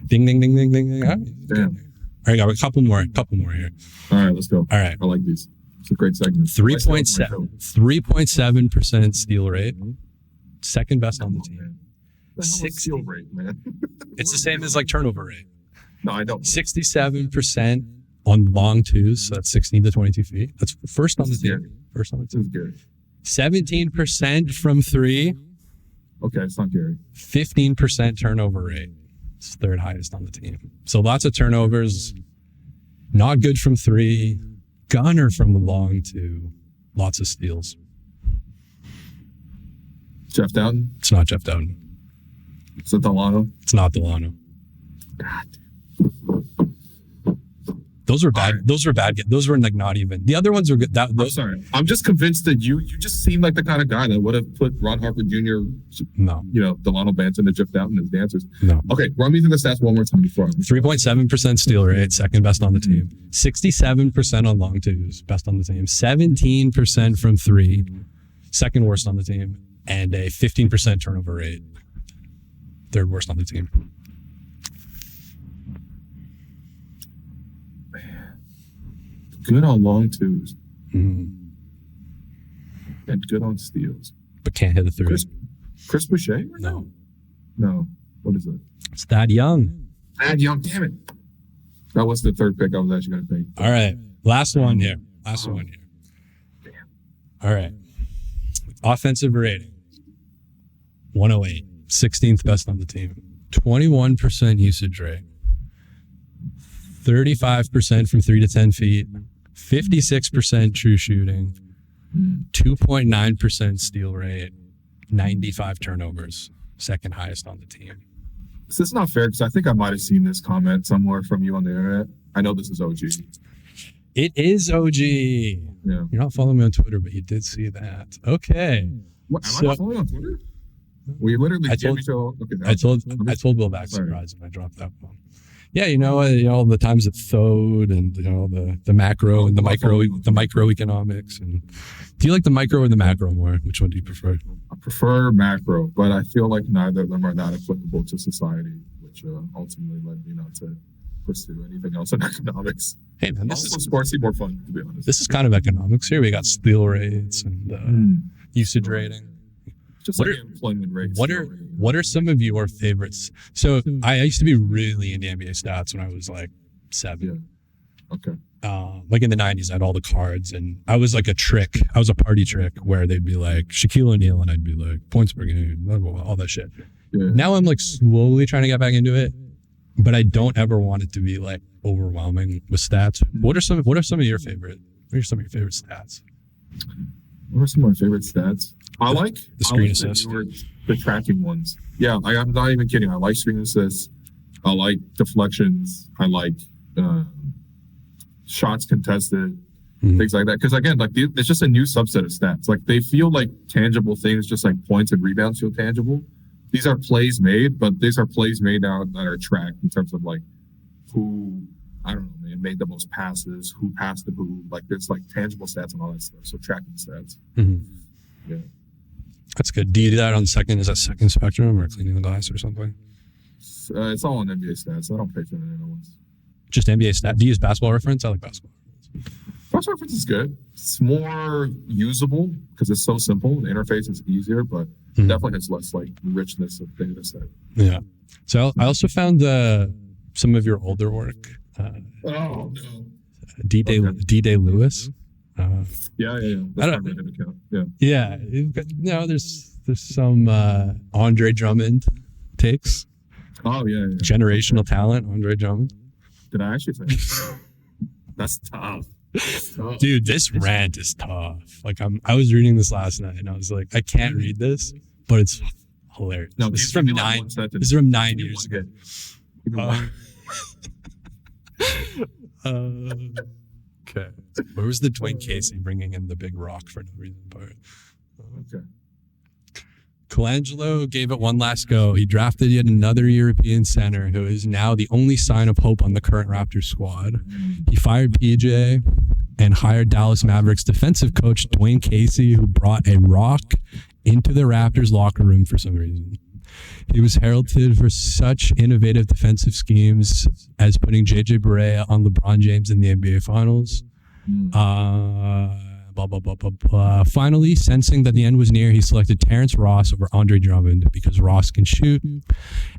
Ding, ding, ding, ding, ding, ding. Damn. All right, got a couple more here. All right, let's go. All right. I like these. It's a great segment. 3.7% steal rate. Second best on the team. Steal rate, man. It's the same as like turnover rate. No, I don't. 67% on long twos, so that's 16 to 22 feet. That's first on the team. First on the team. Good. 17% from three. Okay, it's not Gary. 15% turnover rate. It's third highest on the team. So lots of turnovers. Not good from three. Gunner from the long two. Lots of steals. Jeff Dowden? It's not Jeff Dowden. Is it Delano? It's not Delano. God. Those were bad. Right. Those were bad. Those were like not even. The other ones were good. I'm sorry. I'm just convinced that you just seem like the kind of guy that would have put Ron Harper Jr. No. Delano Banton and Jeff Dowden as dancers. No. Okay, run me through the stats one more time before. 3.7% steal rate, second best on the team. 67% on long twos, best on the team. 17% from three, second worst on the team, and a 15% turnover rate, third worst on the team. Good on long twos. Mm. And good on steals. But can't hit a three. Chris Boucher? No. No. What is it? It's Thad Young. Thad Young, damn it. That was the third pick I was actually going to take. All right. Last one here. Damn. All right. Offensive rating. 108. 16th best on the team. 21% usage rate. 35% from 3 to 10 feet. 56% true shooting, 2.9% steal rate, 95 turnovers, second highest on the team. This is not fair because I think I might have seen this comment somewhere from you on the internet. I know this is OG. It is OG. Yeah. You're not following me on Twitter, but you did see that. Okay. What, am I not following on Twitter? We literally I told Will back surprise when I dropped that one. Yeah, all the times it throwed and the macro and the microeconomics. And do you like the micro or the macro more? Which one do you prefer? I prefer macro, but I feel like neither of them are that applicable to society, which ultimately led me not to pursue anything else in economics. Hey man, this is sportsy more fun, to be honest. This is kind of economics here. We got steal rates and usage rating. Just like employment rates. What are some of your favorites? So I used to be really into NBA stats when I was like 7. Yeah. Okay. Like in the 90s, I had all the cards, and I was like I was a party trick where they'd be like Shaquille O'Neal, and I'd be like points per game, blah, blah, blah, all that shit. Yeah. Now I'm like slowly trying to get back into it, but I don't ever want it to be like overwhelming with stats. What are some of your favorite? What are some of your favorite stats? What are some of my favorite stats? I like the screen assist. The tracking ones. Yeah, I'm not even kidding. I like screen assists. I like deflections. I like shots contested, things like that. Because again, like it's just a new subset of stats. Like they feel like tangible things, just like points and rebounds feel tangible. These are plays made, but these are plays made now that are tracked in terms of like who, I don't know, man, made the most passes, who passed to who. Like there's like tangible stats and all that stuff. So tracking stats. Mm-hmm. Yeah. That's good. Do you do that on second? Is that second spectrum or cleaning the glass or something? It's all on NBA stats. So I don't pay for any other ones. Just NBA stats. Do you use basketball reference? I like basketball reference. Basketball reference is good. It's more usable because it's so simple. The interface is easier, but definitely has less like richness of data set. Yeah. So I also found some of your older work. Oh no. D-Day Lewis. Yeah. That's my Reddit account. Yeah. There's some Andre Drummond takes. Oh yeah. Generational talent, Andre Drummond. Did I actually say that? That's tough. Dude, this rant is tough. Like I was reading this last night and I was like, I can't read this, but it's hilarious. No, this is from 9 years ago. Okay. Where was the Dwayne Casey bringing in the big rock for no reason part? Okay. Colangelo gave it one last go. He drafted yet another European center who is now the only sign of hope on the current Raptors squad. He fired PJ and hired Dallas Mavericks defensive coach Dwayne Casey, who brought a rock into the Raptors locker room for some reason. He was heralded for such innovative defensive schemes as putting JJ Barea on LeBron James in the NBA Finals. Blah, blah, blah, blah, blah, blah. Finally, sensing that the end was near, he selected Terence Ross over Andre Drummond because Ross can shoot.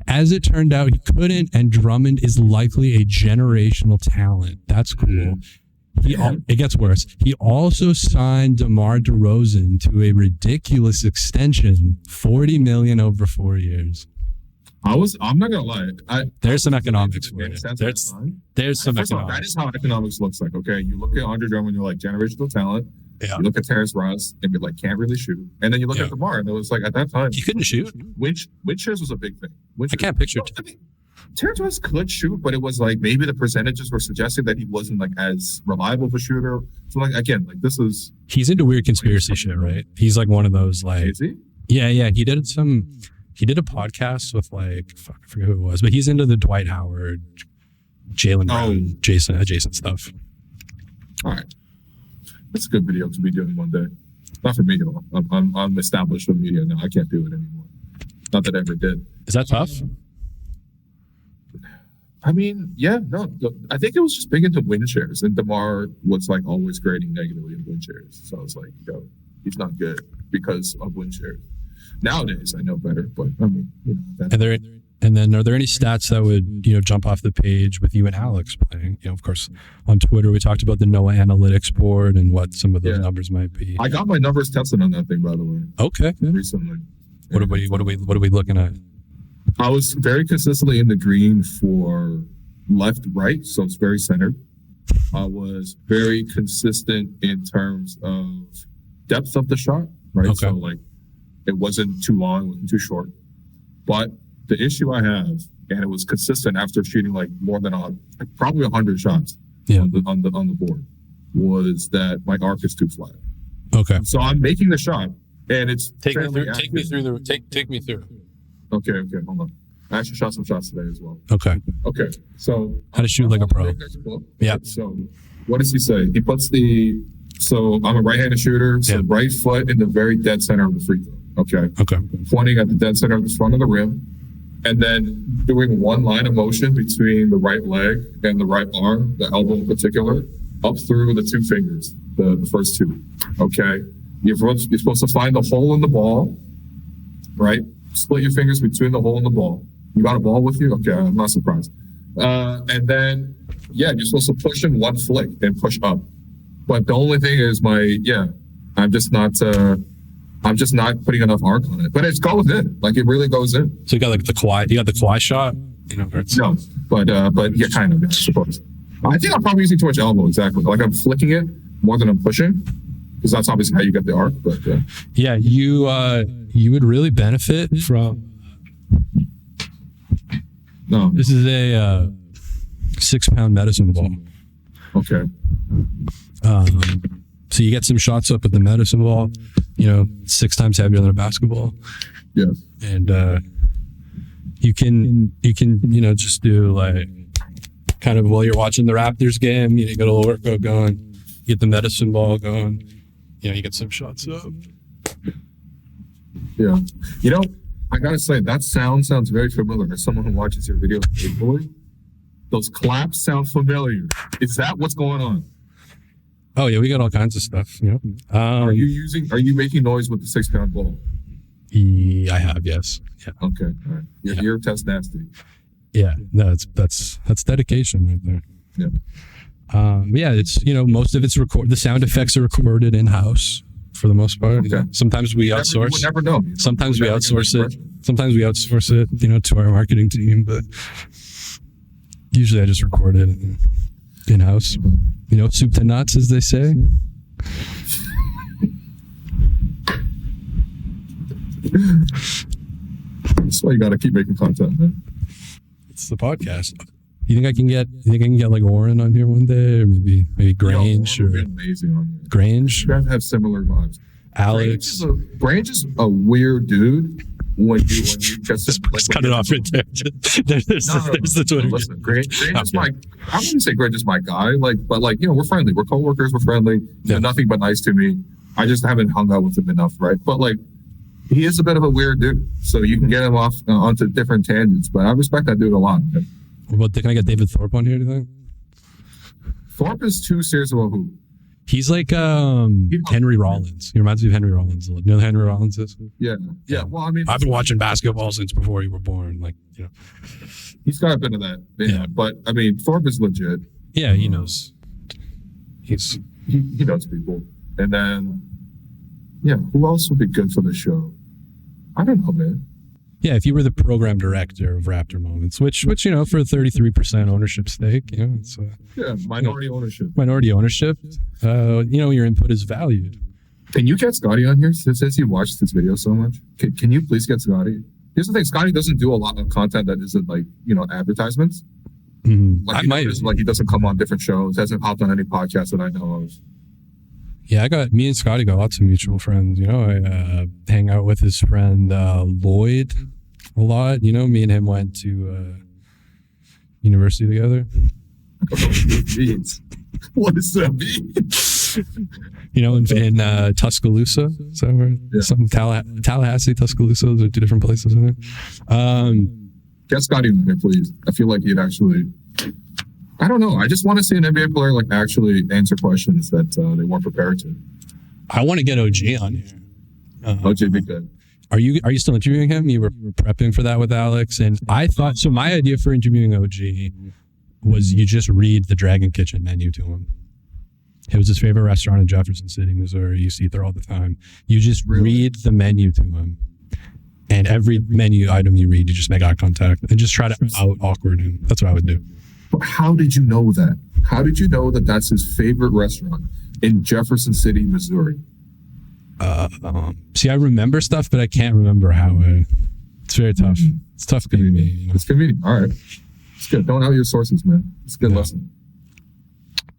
As it turned out, he couldn't, and Drummond is likely a generational talent. That's cool. It gets worse. He also signed DeMar DeRozan to a ridiculous extension, $40 million over 4 years. I'm not gonna lie. There's some economics for it. There's some economics. That is how economics looks like. Okay, you look at Andre Drummond, you're like generational talent. Yeah. You look at Terence Ross and be like, can't really shoot. And then you look at DeMar, and it was like at that time he couldn't shoot. Wind shears was a big thing. I can't picture. Terence Ross could shoot, but it was like maybe the percentages were suggesting that he wasn't like as reliable of a shooter. So like again, like this is he's into weird conspiracy shit, right? He's like one of those like is he? Yeah. He did a podcast with like I forget who it was, but he's into the Dwight Howard, Jaylen Brown, Jason stuff. All right, that's a good video to be doing one day. Not for me though. I'm established with media now. I can't do it anymore. Not that I ever did. Is that tough? I mean, yeah, no. I think it was just big into wind shares, and DeMar was like always grading negatively in wind shares. So I was like, yo, he's not good because of wind shares. Nowadays, I know better, but I mean, you know. And then, are there any stats that would jump off the page with you and Alex playing? Of course, on Twitter we talked about the NOAA analytics board and what some of those numbers might be. I got my numbers tested on that thing, by the way. Okay. Recently. What are we looking at? I was very consistently in the green for left, right, so it's very centered. I was very consistent in terms of depth of the shot, right? Okay. So like it wasn't too long, it wasn't too short. But the issue I have, and it was consistent after shooting like more than probably 100 shots on the board, was that my arc is too flat. Okay. So I'm making the shot, and it's take me through. Okay, hold on. I actually shot some shots today as well. Okay. So how to shoot like a pro. Yeah. So what does he say? He puts so I'm a right-handed shooter, so right foot in the very dead center of the free throw. Okay. Pointing at the dead center of the front of the rim, and then doing one line of motion between the right leg and the right arm, the elbow in particular, up through the two fingers, the first two. Okay. You're supposed to find the hole in the ball, right? Split your fingers between the hole and the ball. You got a ball with you? Okay, I'm not surprised. And then, you're supposed to push in one flick and push up. But the only thing is I'm just not putting enough arc on it. But it goes in. Like it really goes in. So you got like the Kawhi shot? No, but yeah, kind of, I suppose. I think I'm probably using too much elbow, exactly. Like I'm flicking it more than I'm pushing. Because that's obviously how you get the arc, but you would really benefit from. No, this is a 6-pound medicine ball. Okay. So you get some shots up with the medicine ball. 6 times heavier than a basketball. Yeah. And you can just do like kind of while you're watching the Raptors game. You get a little workout going. Get the medicine ball going. You get some shots up. Yeah. I gotta say, that sounds very familiar. As someone who watches your video, those claps sound familiar. Is that what's going on? Oh yeah, we got all kinds of stuff. Are you making noise with the 6-pound ball? I have, yes. Yeah. Okay. All right. Your ear test nasty. Yeah. No, that's dedication right there. Yeah. It's most of it's recorded. The sound effects are recorded in house for the most part. Okay. Sometimes we outsource. You never know. Sometimes we outsource it. Sometimes we outsource it, to our marketing team. But usually, I just record it in house. Soup to nuts, as they say. That's why you got to keep making content, man. It's the podcast. You think I can get like Warren on here one day, or maybe Grange or amazing on here. Grange? You guys have similar vibes. Alex. Grange is a weird dude. When you just cut it off right there. There's the Twitter. Listen, Grange is my. I wouldn't say Grange is my guy. But we're friendly. We're coworkers. We're friendly. They're nothing but nice to me. I just haven't hung out with him enough, right? But he is a bit of a weird dude. So you can get him off onto different tangents. But I respect that dude a lot. Man. Can I get David Thorpe on here? Do you think? Thorpe is too serious about who? He's like Henry Rollins. He reminds me of Henry Rollins. You know who Henry Rollins is? Yeah. Well, I mean, I've been watching basketball since before you were born. Like, you know, he's got a bit of that. Yeah. But I mean, Thorpe is legit. Yeah, he knows. He knows people. And then, who else would be good for the show? I don't know, man. Yeah, if you were the program director of Raptor Moments, which you know, for a 33% ownership stake, you know, it's minority ownership. Minority ownership. You know, your input is valued. Can you get Scottie on here since you watched this video so much? Can you please get Scottie? Here's the thing: Scottie doesn't do a lot of content that isn't like, you know, advertisements. Mm-hmm. Like he doesn't come on different shows. Hasn't hopped on any podcasts that I know of. Yeah, me and Scottie got lots of mutual friends. You know, I hang out with his friend Lloyd a lot. You know, me and him went to university together. What does that mean? You know, in Tuscaloosa. So some Tallahassee, Tuscaloosa. Those are two different places, I think. Get Scottie on here, please. I feel like he'd actually... I don't know. I just want to see an NBA player like actually answer questions that they weren't prepared to. I want to get OG on here. OG be good. Are you still interviewing him? You were prepping for that with Alex, and I thought so. My idea for interviewing OG was you just read the Dragon Kitchen menu to him. It was his favorite restaurant in Jefferson City, Missouri. He used to eat there all the time. You just read the menu to him, and every menu item you read, you just make eye contact and just try to out awkward him. That's what I would do. But how did you know that? How did you know that that's his favorite restaurant in Jefferson City, Missouri? See, I remember stuff, but I can't remember how. It's very tough. It's tough being me. You know? It's convenient. All right. It's good. Don't out your sources, man. It's a good lesson.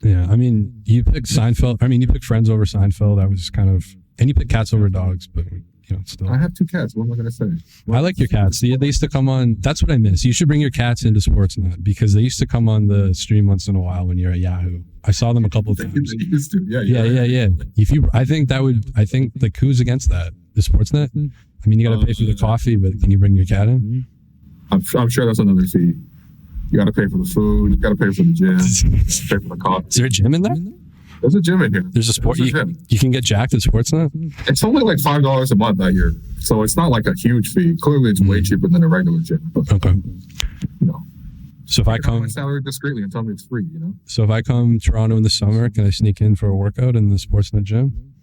Yeah, I mean, you picked Seinfeld. I mean, you picked Friends over Seinfeld. That was kind of, and you picked Cats over Dogs, but you know, still. I have 2 cats. What am I going to say? I like your cats. They used to come on. That's what I miss. You should bring your cats into Sportsnet because they used to come on the stream once in a while when you're at Yahoo. I saw them a couple of times. They used to. Yeah. I think like who's against that? The Sportsnet? I mean, you got to pay for the coffee, but can you bring your cat in? I'm sure that's another fee. You got to pay for the food. You got to pay for the gym. Pay for the coffee. Is there a gym in there? There's a gym in here. There's a sport. You can get jacked at Sportsnet? It's only like $5 a month that year. So it's not like a huge fee. Clearly, it's way cheaper than a regular gym. But, okay. You know. So if I come... my salary discreetly and tell me it's free, you know? So if I come to Toronto in the summer, can I sneak in for a workout in the Sportsnet gym?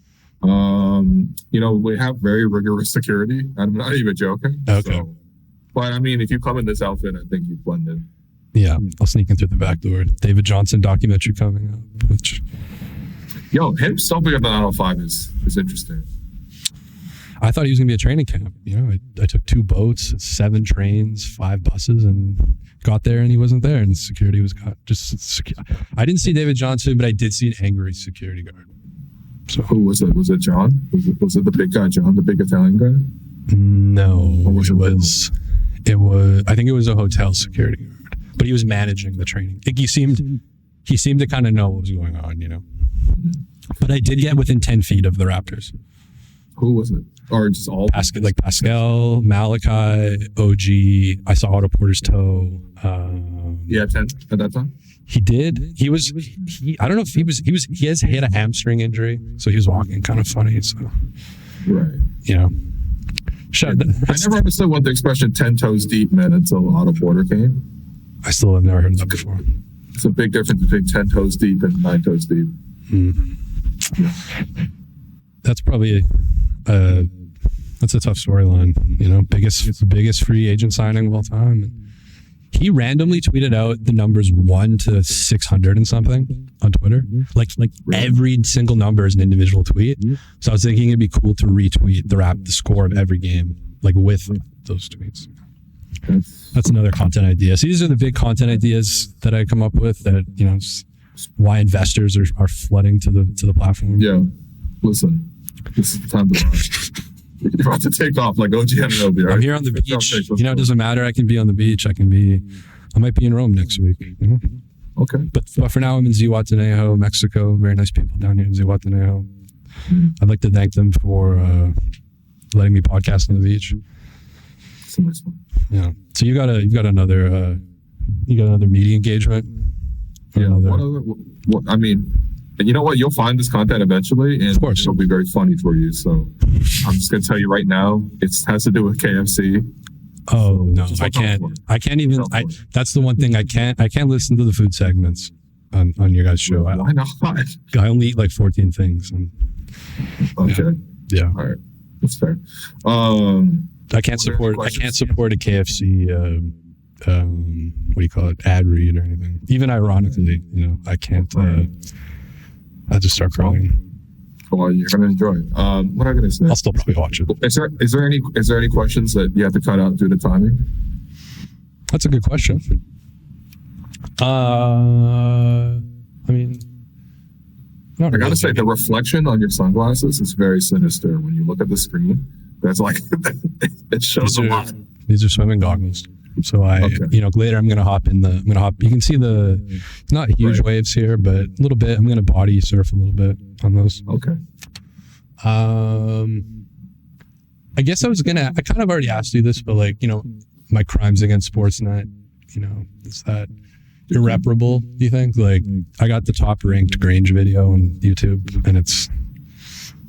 You know, we have very rigorous security. I'm not even joking. Okay. So, but I mean, if you come in this outfit, I think you blend in. Yeah, I'll sneak in through the back door. David Johnson documentary coming up. Which... Yo, him stopping at the 905 is interesting. I thought he was going to be a training camp. You know, I took 2 boats, 7 trains, 5 buses, and got there, and he wasn't there. And security was I didn't see David Johnson, but I did see an angry security guard. So who was it? Was it John? Was it the big guy, John, the big Italian guy? No, it was. I think it was a hotel security guard, but he was managing the training. I think he seemed to kind of know what was going on, you know. But I did get within 10 feet of the Raptors. Who was it? Or just all? Pascal, Malachi, OG. I saw Otto Porter's toe. 10 at that time? He did. I don't know if he had a hamstring injury, so he was walking kind of funny. So, right. You know. I never understood what the expression 10 toes deep meant until Otto Porter came. I still have never heard that before. It's a big difference between 10 toes deep and 9 toes deep. Yeah. That's probably that's a tough storyline. You know, biggest free agent signing of all time. He randomly tweeted out the numbers 1 to 600 and something on Twitter. Like every single number is an individual tweet. So I was thinking it'd be cool to retweet the score of every game, like with those tweets. That's another content idea. So these are the big content ideas that I come up with that, you know, why investors are flooding to the platform. Yeah. Listen, this is the time to watch. You're about to take off like OG anunoby, right? I'm here on the beach. You know, it doesn't matter. I can be on the beach. I might be in Rome next week. You know? Okay. But for now, I'm in Zihuatanejo, Mexico. Very nice people down here in Zihuatanejo. I'd like to thank them for letting me podcast on the beach. It's a nice one. Yeah. So you got another media engagement. Yeah. What I mean, And you know what? You'll find this content eventually, and of course, it'll be very funny for you. So I'm just gonna tell you right now, it has to do with KFC. Oh no, I can't even. That's the one thing I can't listen to the food segments on your guys' show. Why not? I only eat like 14 things. And, okay. Yeah. All right. That's fair. I can't support a KFC. What do you call it? Ad read or anything. Even ironically, I can't. I just start crying. Well, you're gonna enjoy it. What am I gonna say? I'll still probably watch it. Is there any questions that you have to cut out due to timing? That's a good question. I mean, I gotta say, the reflection on your sunglasses is very sinister when you look at the screen. That's like it shows a lot. These are swimming goggles. So later I'm gonna hop. You can see not huge waves here, but a little bit. I'm gonna body surf a little bit on those. Okay. I guess I kind of already asked you this, but my crimes against Sportsnet, is that irreparable? Do you think? Like, I got the top ranked Grange video on YouTube, and it's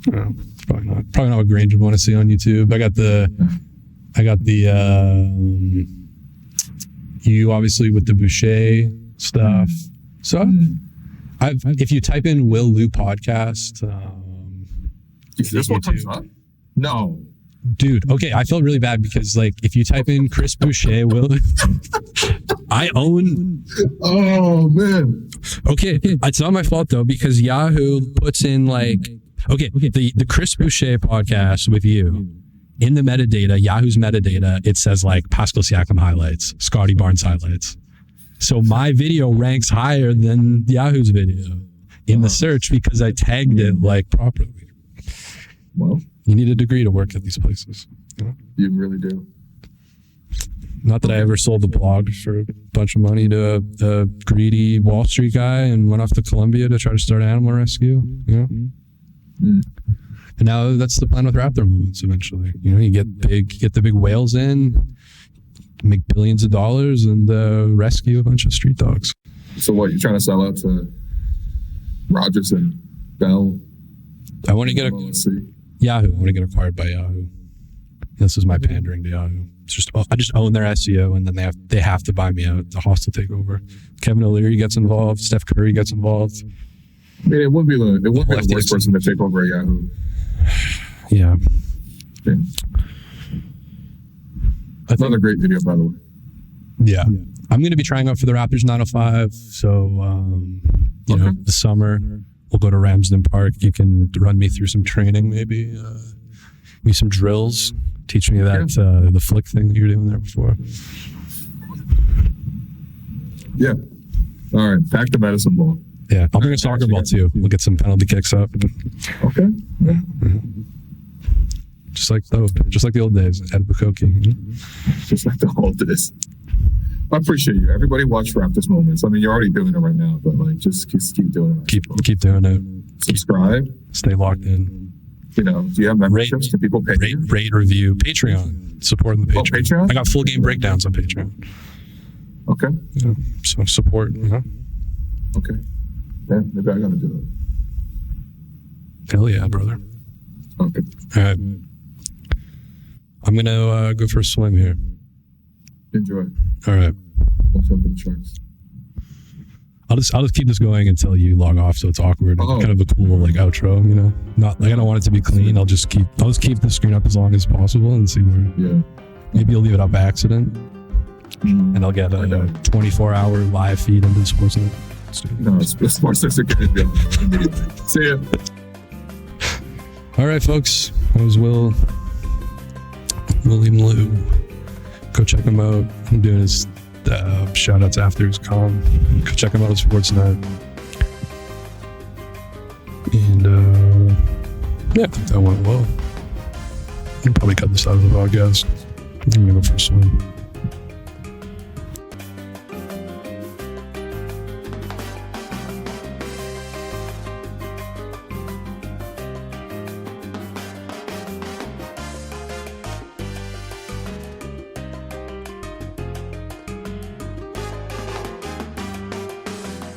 probably not what Grange would want to see on YouTube. I got the you obviously with the boucher stuff. So if you type in Will Lou podcast, this one comes up? No. Dude, okay, I felt really bad because if you type in Chris Boucher, Will, I own. Oh man. Okay, it's not my fault though, because Yahoo puts in the Chris Boucher podcast with you. In the metadata, Yahoo's metadata, it says Pascal Siakam highlights, Scottie Barnes highlights. So my video ranks higher than Yahoo's video in the search because I tagged it properly. Well, you need a degree to work at these places. You really do. Not that I ever sold a blog for a bunch of money to a greedy Wall Street guy and went off to Colombia to try to start animal rescue. And now that's the plan with Raptor Moments eventually. You get the big whales in, make billions of dollars, and rescue a bunch of street dogs. So what, you're trying to sell out to Rogers and Bell? I want to get Yahoo. I want to get acquired by Yahoo. This is my pandering to Yahoo. I just own their SEO, and then they have to buy me out. The hostile takeover. Kevin O'Leary gets involved. Steph Curry gets involved. I mean, it wouldn't be the worst person to take over at Yahoo. Yeah. Another great video, by the way. Yeah. I'm going to be trying out for the Raptors 905. So, the summer, we'll go to Ramsden Park. You can run me through some training, maybe some drills. Teach me that the flick thing that you were doing there before. Yeah. All right. Back to medicine ball. Yeah. I'll bring a soccer ball too. We'll get some penalty kicks up. Okay. Yeah. Just like the old days. Albuquerque. Just like the old days. I appreciate you. Everybody watch Raptors Moments. I mean, you're already doing it right now, but just keep doing it. Keep doing it. Subscribe. Stay locked in. Do you have memberships? Can people pay you? Rate, review, Patreon. Support the Patreon. Oh, Patreon? I got full game breakdowns on Patreon. Okay. Yeah. So support. Okay. Yeah, maybe I gotta do that. Hell yeah, brother. Okay. All right. I'm gonna go for a swim here. Enjoy. All right. Watch out for the sharks. I'll just keep this going until you log off, so it's awkward. Oh. Kind of a cool outro, Not I don't want it to be clean. I'll just keep the screen up as long as possible and see where. Yeah. Maybe you'll leave it up by accident, and I'll get a 24-hour live feed into the Sportsnet. No, Sportsnet's a good deal. See ya. All right, folks. That was William Lou. Go check him out. I'm doing his shout outs after his com. Go check him out at Sportsnet. And I think that went well. I'll probably cut this out of the podcast. I'm gonna go for a swim.